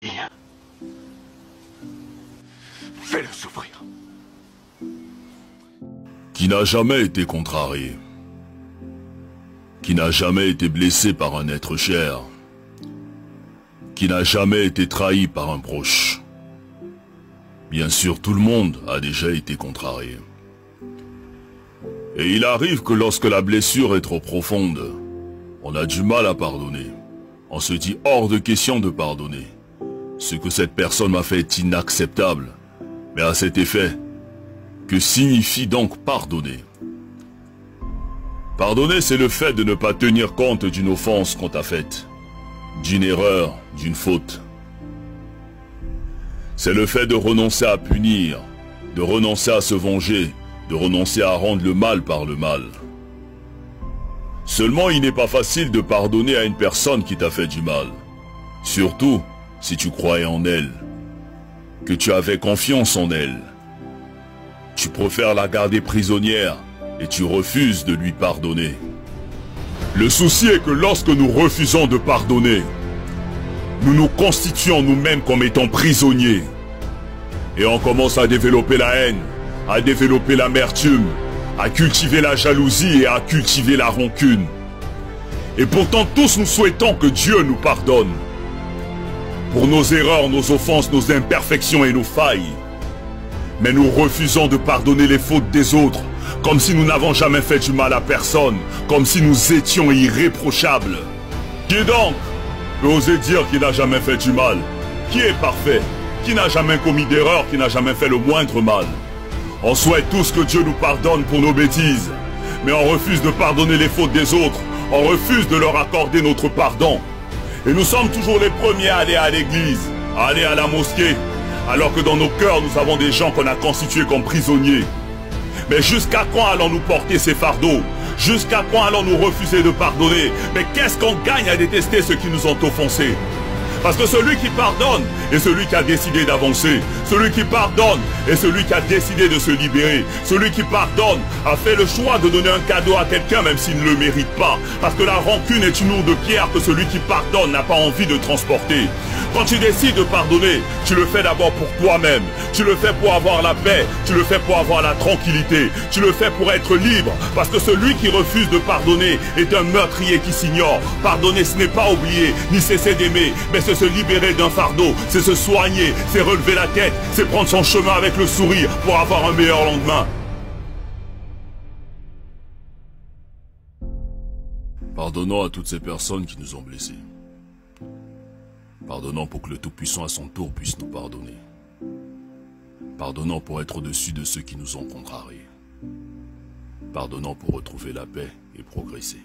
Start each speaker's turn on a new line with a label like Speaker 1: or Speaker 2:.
Speaker 1: Bien. Fais-le souffrir.
Speaker 2: Qui n'a jamais été contrarié, qui n'a jamais été blessé par un être cher, qui n'a jamais été trahi par un proche. Bien sûr, tout le monde a déjà été contrarié. Et il arrive que lorsque la blessure est trop profonde, on a du mal à pardonner. On se dit hors de question de pardonner. Ce que cette personne m'a fait est inacceptable. Mais à cet effet, que signifie donc pardonner? Pardonner, c'est le fait de ne pas tenir compte d'une offense qu'on t'a faite, d'une erreur, d'une faute. C'est le fait de renoncer à punir, de renoncer à se venger, de renoncer à rendre le mal par le mal. Seulement, il n'est pas facile de pardonner à une personne qui t'a fait du mal. Surtout, si tu croyais en elle, que tu avais confiance en elle. Tu préfères la garder prisonnière et tu refuses de lui pardonner. Le souci est que lorsque nous refusons de pardonner, nous nous constituons nous-mêmes comme étant prisonniers. Et on commence à développer la haine, à développer l'amertume, à cultiver la jalousie et à cultiver la rancune. Et pourtant tous nous souhaitons que Dieu nous pardonne. Pour nos erreurs, nos offenses, nos imperfections et nos failles. Mais nous refusons de pardonner les fautes des autres, comme si nous n'avons jamais fait du mal à personne, comme si nous étions irréprochables. Qui donc peut oser dire qu'il n'a jamais fait du mal? Qui est parfait? Qui n'a jamais commis d'erreur? Qui n'a jamais fait le moindre mal? On souhaite tous que Dieu nous pardonne pour nos bêtises, mais on refuse de pardonner les fautes des autres, on refuse de leur accorder notre pardon. Et nous sommes toujours les premiers à aller à l'église, à aller à la mosquée, alors que dans nos cœurs, nous avons des gens qu'on a constitués comme prisonniers. Mais jusqu'à quand allons-nous porter ces fardeaux? Jusqu'à quand allons-nous refuser de pardonner? Mais qu'est-ce qu'on gagne à détester ceux qui nous ont offensés? Parce que celui qui pardonne est celui qui a décidé d'avancer. Celui qui pardonne est celui qui a décidé de se libérer. Celui qui pardonne a fait le choix de donner un cadeau à quelqu'un même s'il ne le mérite pas. Parce que la rancune est une lourde pierre que celui qui pardonne n'a pas envie de transporter. Quand tu décides de pardonner, tu le fais d'abord pour toi-même. Tu le fais pour avoir la paix. Tu le fais pour avoir la tranquillité. Tu le fais pour être libre. Parce que celui qui refuse de pardonner est un meurtrier qui s'ignore. Pardonner, ce n'est pas oublier, ni cesser d'aimer, mais c'est se libérer d'un fardeau, c'est se soigner, c'est relever la tête, c'est prendre son chemin avec le sourire pour avoir un meilleur lendemain. Pardonnons à toutes ces personnes qui nous ont blessés. Pardonnons pour que le Tout-Puissant à son tour puisse nous pardonner. Pardonnons pour être au-dessus de ceux qui nous ont contrariés. Pardonnons pour retrouver la paix et progresser.